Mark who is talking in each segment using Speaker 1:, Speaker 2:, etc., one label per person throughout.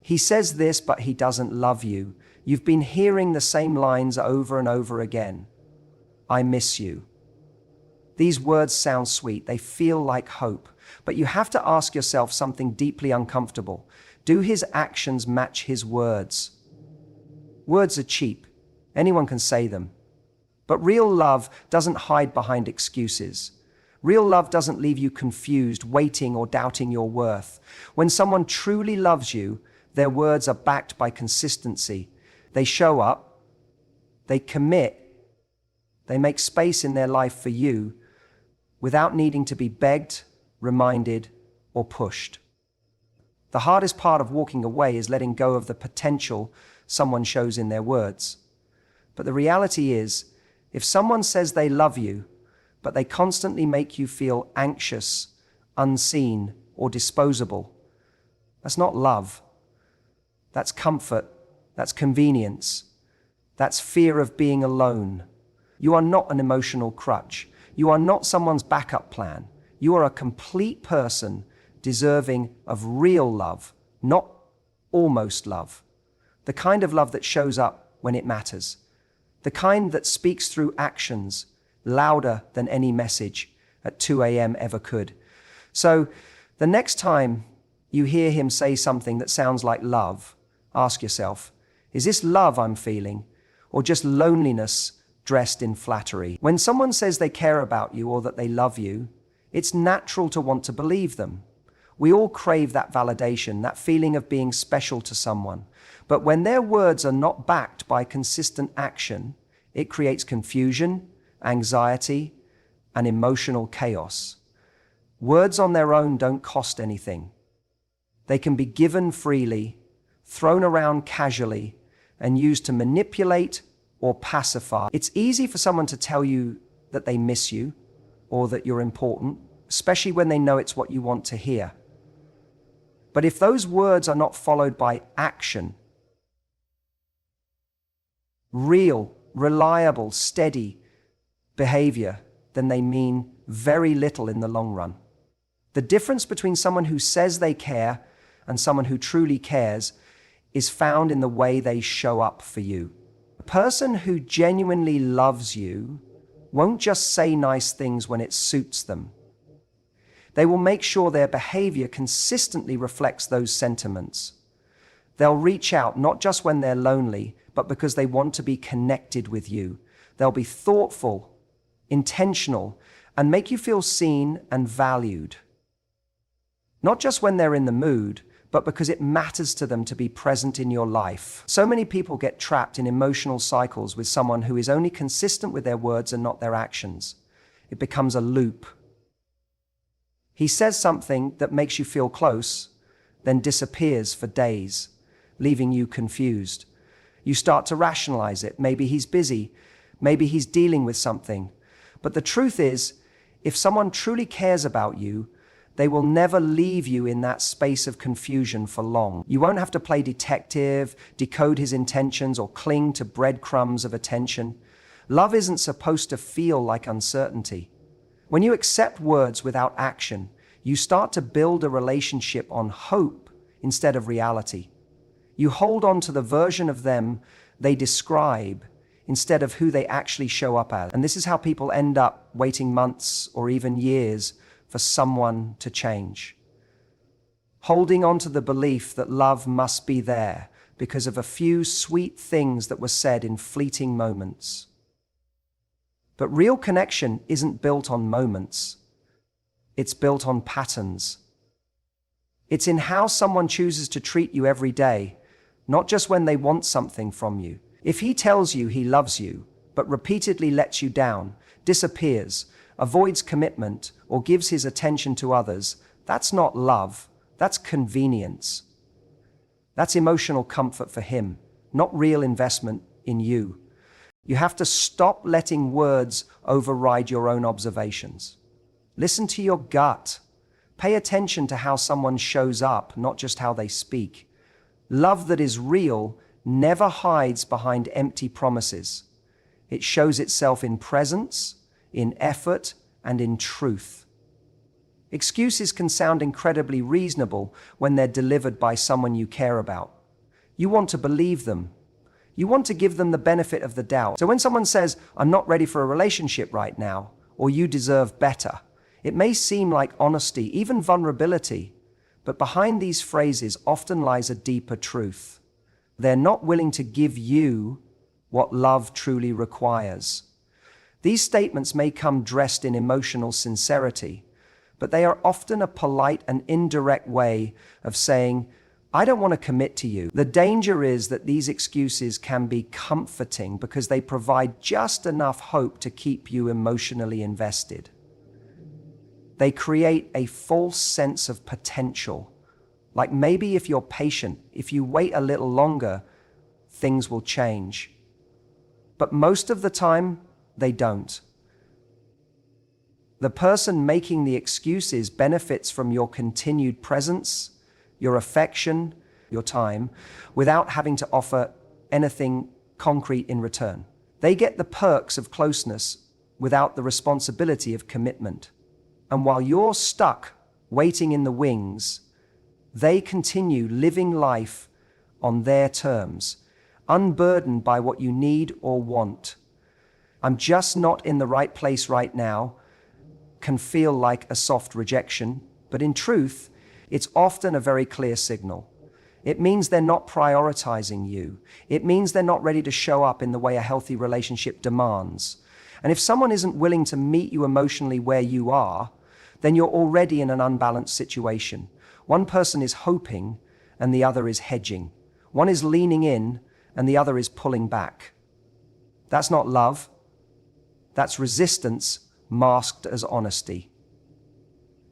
Speaker 1: He says this, but he doesn't love you. You've been hearing the same lines over and over again. I miss you. These words sound sweet. They feel like hope. But you have to ask yourself something deeply uncomfortable. Do his actions match his words? Words are cheap. Anyone can say them. But real love doesn't hide behind excuses. Real love doesn't leave you confused, waiting, or doubting your worth. When someone truly loves you, their words are backed by consistency. They show up, they commit, they make space in their life for you without needing to be begged, reminded, or pushed. The hardest part of walking away is letting go of the potential someone shows in their words. But the reality is, if someone says they love you, but they constantly make you feel anxious, unseen, or disposable, that's not love. That's comfort. That's convenience. That's fear of being alone. You are not an emotional crutch. You are not someone's backup plan. You are a complete person deserving of real love, not almost love. The kind of love that shows up when it matters. The kind that speaks through actions louder than any message at 2 a.m. ever could. So the next time you hear him say something that sounds like love, ask yourself, is this love I'm feeling, or just loneliness dressed in flattery? When someone says they care about you or that they love you, it's natural to want to believe them. We all crave that validation, that feeling of being special to someone. But when their words are not backed by consistent action, it creates confusion, anxiety, and emotional chaos. Words on their own don't cost anything. They can be given freely, thrown around casually, and used to manipulate or pacify. It's easy for someone to tell you that they miss you or that you're important, especially when they know it's what you want to hear. But if those words are not followed by action, real, reliable, steady behavior, then they mean very little in the long run. The difference between someone who says they care and someone who truly cares is found in the way they show up for you. A person who genuinely loves you won't just say nice things when it suits them. They will make sure their behavior consistently reflects those sentiments. They'll reach out not just when they're lonely, but because they want to be connected with you. They'll be thoughtful, intentional, and make you feel seen and valued. Not just when they're in the mood, but because it matters to them to be present in your life. So many people get trapped in emotional cycles with someone who is only consistent with their words and not their actions. It becomes a loop. He says something that makes you feel close, then disappears for days, leaving you confused. You start to rationalize it. Maybe he's busy. Maybe he's dealing with something. But the truth is, if someone truly cares about you, they will never leave you in that space of confusion for long. You won't have to play detective, decode his intentions, or cling to breadcrumbs of attention. Love isn't supposed to feel like uncertainty. When you accept words without action, you start to build a relationship on hope instead of reality. You hold on to the version of them they describe instead of who they actually show up as. And this is how people end up waiting months or even years for someone to change. Holding on to the belief that love must be there because of a few sweet things that were said in fleeting moments. But real connection isn't built on moments. It's built on patterns. It's in how someone chooses to treat you every day, not just when they want something from you. If he tells you he loves you, but repeatedly lets you down, disappears, avoids commitment, or gives his attention to others, that's not love, that's convenience. That's emotional comfort for him, not real investment in you. You have to stop letting words override your own observations. Listen to your gut. Pay attention to how someone shows up, not just how they speak. Love that is real never hides behind empty promises. It shows itself in presence, in effort, and in truth. Excuses can sound incredibly reasonable when they're delivered by someone you care about. You want to believe them. You want to give them the benefit of the doubt. So when someone says, "I'm not ready for a relationship right now," or "you deserve better," it may seem like honesty, even vulnerability, but behind these phrases often lies a deeper truth. They're not willing to give you what love truly requires. These statements may come dressed in emotional sincerity, but they are often a polite and indirect way of saying, "I don't want to commit to you." The danger is that these excuses can be comforting because they provide just enough hope to keep you emotionally invested. They create a false sense of potential. Like maybe if you're patient, if you wait a little longer, things will change. But most of the time, they don't. The person making the excuses benefits from your continued presence, your affection, your time, without having to offer anything concrete in return. They get the perks of closeness without the responsibility of commitment. And while you're stuck waiting in the wings, they continue living life on their terms, unburdened by what you need or want. "I'm just not in the right place right now" can feel like a soft rejection, but in truth, it's often a very clear signal. It means they're not prioritizing you. It means they're not ready to show up in the way a healthy relationship demands. And if someone isn't willing to meet you emotionally where you are, then you're already in an unbalanced situation. One person is hoping and the other is hedging. One is leaning in and the other is pulling back. That's not love. That's resistance masked as honesty.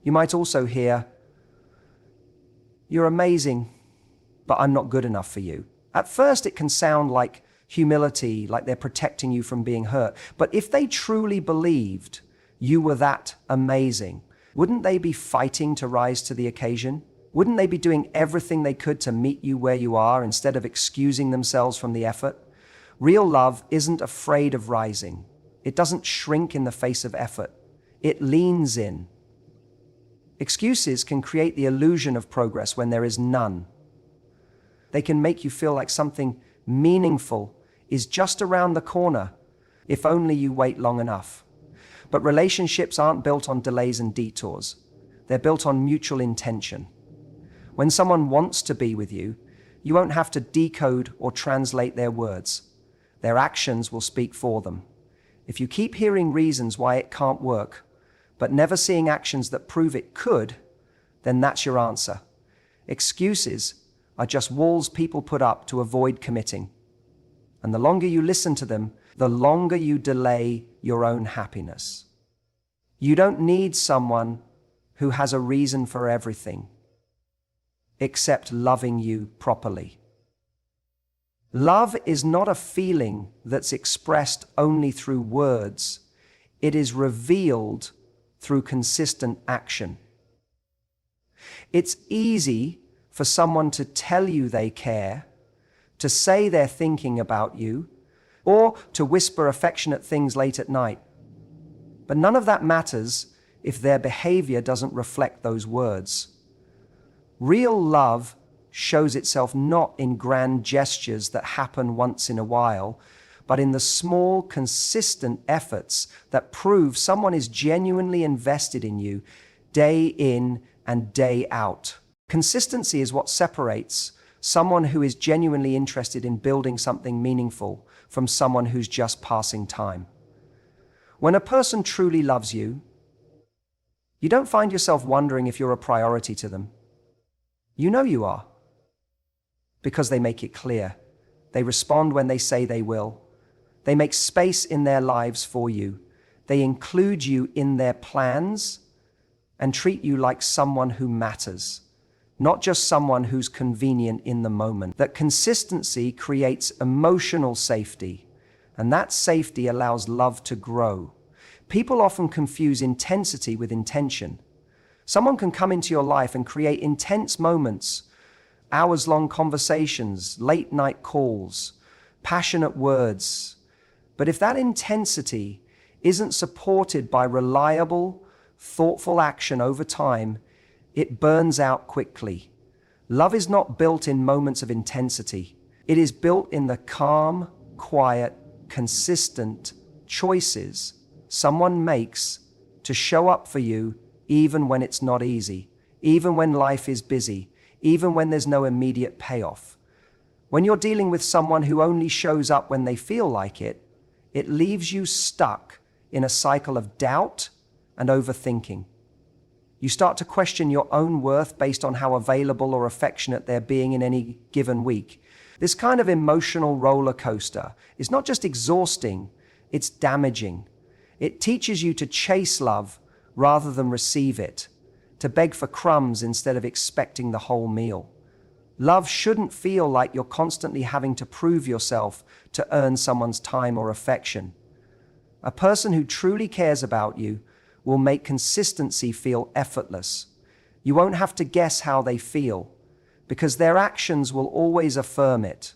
Speaker 1: You might also hear, "You're amazing, but I'm not good enough for you." At first, it can sound like humility, like they're protecting you from being hurt. But if they truly believed you were that amazing, wouldn't they be fighting to rise to the occasion? Wouldn't they be doing everything they could to meet you where you are instead of excusing themselves from the effort? Real love isn't afraid of rising. It doesn't shrink in the face of effort. It leans in. Excuses can create the illusion of progress when there is none. They can make you feel like something meaningful is just around the corner, if only you wait long enough. But relationships aren't built on delays and detours. They're built on mutual intention. When someone wants to be with you, you won't have to decode or translate their words. Their actions will speak for them. If you keep hearing reasons why it can't work, but never seeing actions that prove it could, then that's your answer. Excuses are just walls people put up to avoid committing. And the longer you listen to them, the longer you delay your own happiness. You don't need someone who has a reason for everything, except loving you properly. Love is not a feeling that's expressed only through words. It is revealed through consistent action. It's easy for someone to tell you they care, to say they're thinking about you, or to whisper affectionate things late at night. But none of that matters if their behavior doesn't reflect those words. Real love shows itself not in grand gestures that happen once in a while, but in the small, consistent efforts that prove someone is genuinely invested in you day in and day out. Consistency is what separates someone who is genuinely interested in building something meaningful from someone who's just passing time. When a person truly loves you, you don't find yourself wondering if you're a priority to them. You know you are, because they make it clear. They respond when they say they will. They make space in their lives for you. They include you in their plans and treat you like someone who matters, not just someone who's convenient in the moment. That consistency creates emotional safety, and that safety allows love to grow. People often confuse intensity with intention. Someone can come into your life and create intense moments, hours-long conversations, late-night calls, passionate words. But if that intensity isn't supported by reliable, thoughtful action over time, it burns out quickly. Love is not built in moments of intensity. It is built in the calm, quiet, consistent choices someone makes to show up for you even when it's not easy, even when life is busy, even when there's no immediate payoff. When you're dealing with someone who only shows up when they feel like it, it leaves you stuck in a cycle of doubt and overthinking. You start to question your own worth based on how available or affectionate they're being in any given week. This kind of emotional roller coaster is not just exhausting, it's damaging. It teaches you to chase love rather than receive it, to beg for crumbs instead of expecting the whole meal. Love shouldn't feel like you're constantly having to prove yourself to earn someone's time or affection. A person who truly cares about you will make consistency feel effortless. You won't have to guess how they feel, because their actions will always affirm it.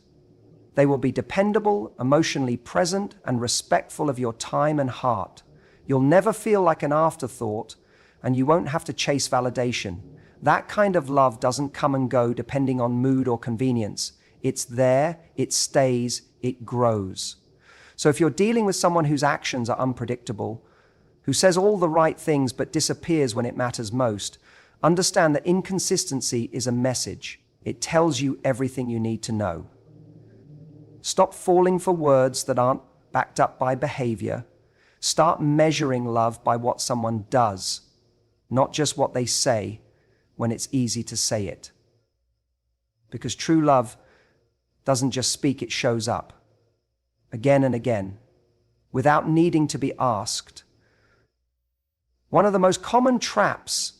Speaker 1: They will be dependable, emotionally present, and respectful of your time and heart. You'll never feel like an afterthought, and you won't have to chase validation. That kind of love doesn't come and go depending on mood or convenience. It's there, it stays, it grows. So if you're dealing with someone whose actions are unpredictable, who says all the right things but disappears when it matters most, understand that inconsistency is a message. It tells you everything you need to know. Stop falling for words that aren't backed up by behavior. Start measuring love by what someone does, not just what they say when it's easy to say it. Because true love doesn't just speak, it shows up again and again, without needing to be asked. One of the most common traps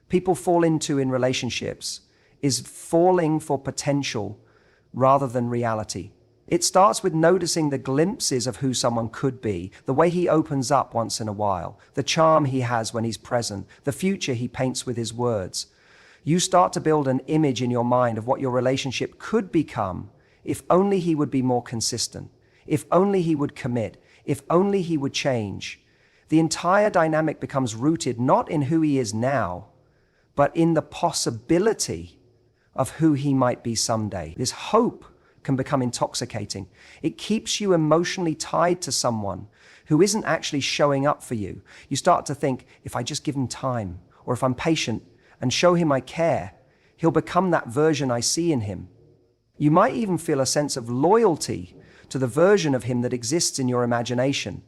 Speaker 1: people fall into in relationships is falling for potential rather than reality. It starts with noticing the glimpses of who someone could be, the way he opens up once in a while, the charm he has when he's present, the future he paints with his words. You start to build an image in your mind of what your relationship could become if only he would be more consistent, if only he would commit, if only he would change. The entire dynamic becomes rooted not in who he is now, but in the possibility of who he might be someday. This hope can become intoxicating. It keeps you emotionally tied to someone who isn't actually showing up for you. You start to think, if I just give him time, or if I'm patient and show him I care, he'll become that version I see in him. You might even feel a sense of loyalty to the version of him that exists in your imagination.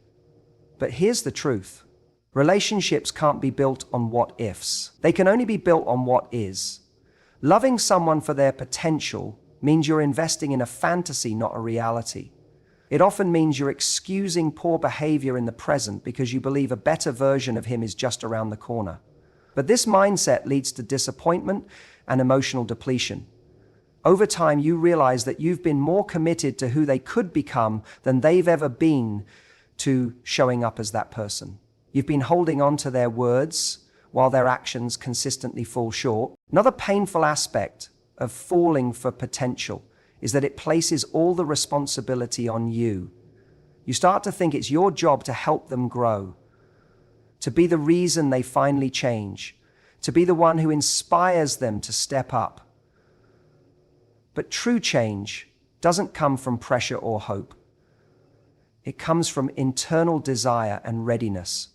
Speaker 1: But here's the truth. Relationships can't be built on what ifs. They can only be built on what is. Loving someone for their potential means you're investing in a fantasy, not a reality. It often means you're excusing poor behavior in the present because you believe a better version of him is just around the corner. But this mindset leads to disappointment and emotional depletion. Over time, you realize that you've been more committed to who they could become than they've ever been to showing up as that person. You've been holding on to their words while their actions consistently fall short. Another painful aspect of falling for potential is that it places all the responsibility on you. You start to think it's your job to help them grow, to be the reason they finally change, to be the one who inspires them to step up. But true change doesn't come from pressure or hope. It comes from internal desire and readiness.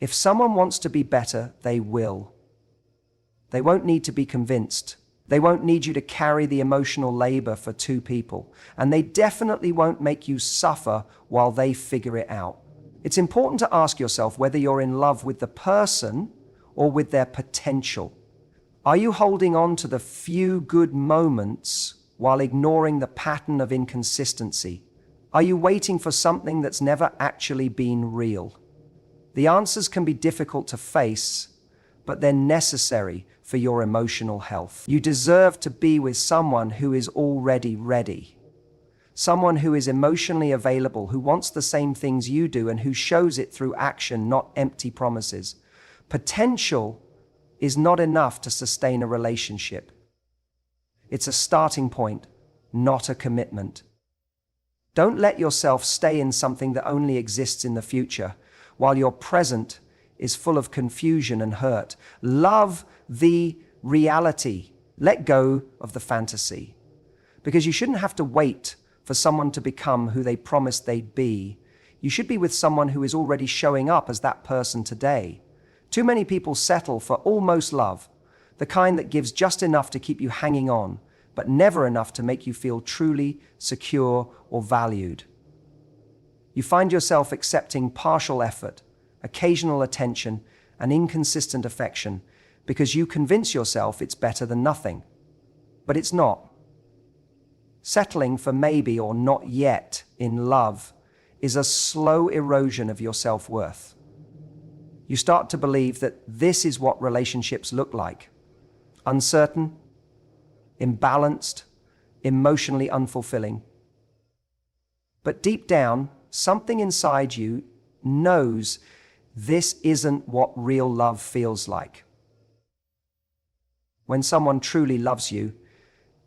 Speaker 1: If someone wants to be better, they will. They won't need to be convinced. They won't need you to carry the emotional labor for two people. And they definitely won't make you suffer while they figure it out. It's important to ask yourself whether you're in love with the person or with their potential. Are you holding on to the few good moments while ignoring the pattern of inconsistency? Are you waiting for something that's never actually been real? The answers can be difficult to face, but they're necessary for your emotional health. You deserve to be with someone who is already ready. Someone who is emotionally available, who wants the same things you do, and who shows it through action, not empty promises. Potential is not enough to sustain a relationship. It's a starting point, not a commitment. Don't let yourself stay in something that only exists in the future, while your present is full of confusion and hurt. Love the reality Let go of the fantasy, because you shouldn't have to wait for someone to become who they promised they'd be. You should be with someone who is already showing up as that person today. Too many people settle for almost love, the kind that gives just enough to keep you hanging on, but never enough to make you feel truly secure or valued. You find yourself accepting partial effort, occasional attention, and inconsistent affection because you convince yourself it's better than nothing. But it's not. Settling for maybe or not yet in love is a slow erosion of your self-worth. You start to believe that this is what relationships look like: uncertain, imbalanced, emotionally unfulfilling. But deep down, something inside you knows this isn't what real love feels like. When someone truly loves you,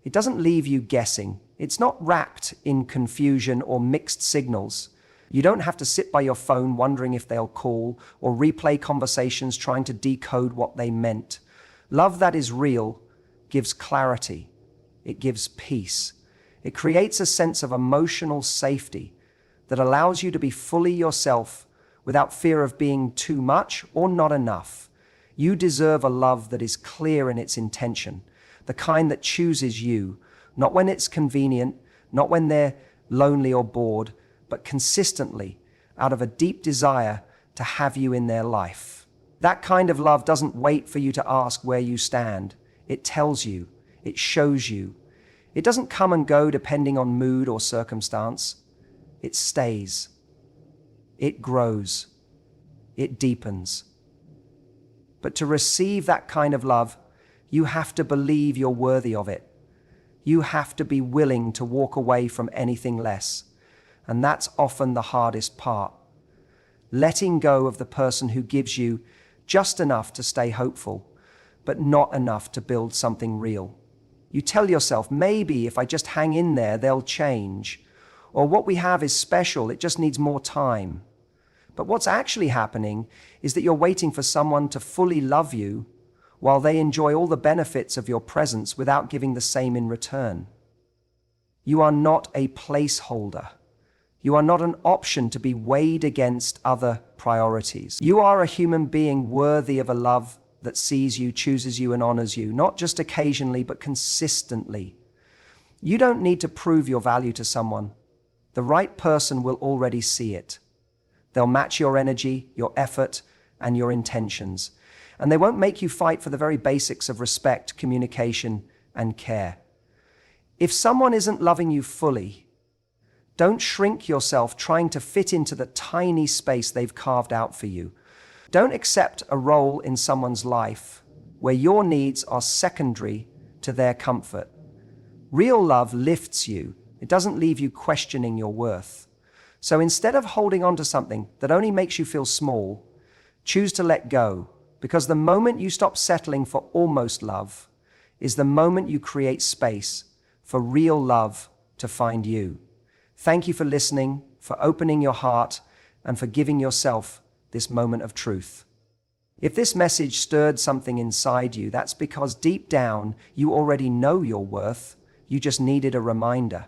Speaker 1: it doesn't leave you guessing. It's not wrapped in confusion or mixed signals. You don't have to sit by your phone wondering if they'll call or replay conversations trying to decode what they meant. Love that is real gives clarity. It gives peace. It creates a sense of emotional safety that allows you to be fully yourself without fear of being too much or not enough. You deserve a love that is clear in its intention, the kind that chooses you, not when it's convenient, not when they're lonely or bored, but consistently out of a deep desire to have you in their life. That kind of love doesn't wait for you to ask where you stand. It tells you, it shows you. It doesn't come and go depending on mood or circumstance. It stays. It grows. It deepens. But to receive that kind of love, you have to believe you're worthy of it. You have to be willing to walk away from anything less. And that's often the hardest part. Letting go of the person who gives you just enough to stay hopeful, but not enough to build something real. You tell yourself, maybe if I just hang in there, they'll change. Or what we have is special, it just needs more time. But what's actually happening is that you're waiting for someone to fully love you while they enjoy all the benefits of your presence without giving the same in return. You are not a placeholder. You are not an option to be weighed against other priorities. You are a human being worthy of a love that sees you, chooses you, and honors you, not just occasionally, but consistently. You don't need to prove your value to someone. The right person will already see it. They'll match your energy, your effort, and your intentions. And they won't make you fight for the very basics of respect, communication, and care. If someone isn't loving you fully, don't shrink yourself trying to fit into the tiny space they've carved out for you. Don't accept a role in someone's life where your needs are secondary to their comfort. Real love lifts you. It doesn't leave you questioning your worth. So instead of holding on to something that only makes you feel small, choose to let go, because the moment you stop settling for almost love is the moment you create space for real love to find you. Thank you for listening, for opening your heart, and for giving yourself this moment of truth. If this message stirred something inside you, that's because deep down you already know your worth. You just needed a reminder.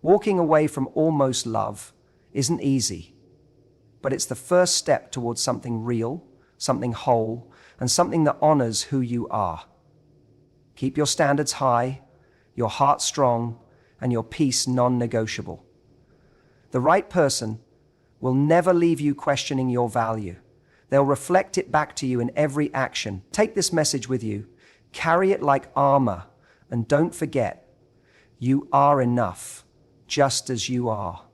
Speaker 1: Walking away from almost love isn't easy, but it's the first step towards something real, something whole, and something that honors who you are. Keep your standards high, your heart strong, and your peace non-negotiable. The right person will never leave you questioning your value. They'll reflect it back to you in every action. Take this message with you, carry it like armor, and don't forget, you are enough, just as you are.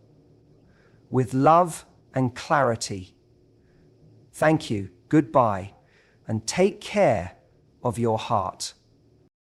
Speaker 1: With love and clarity. Thank you, goodbye, and take care of your heart.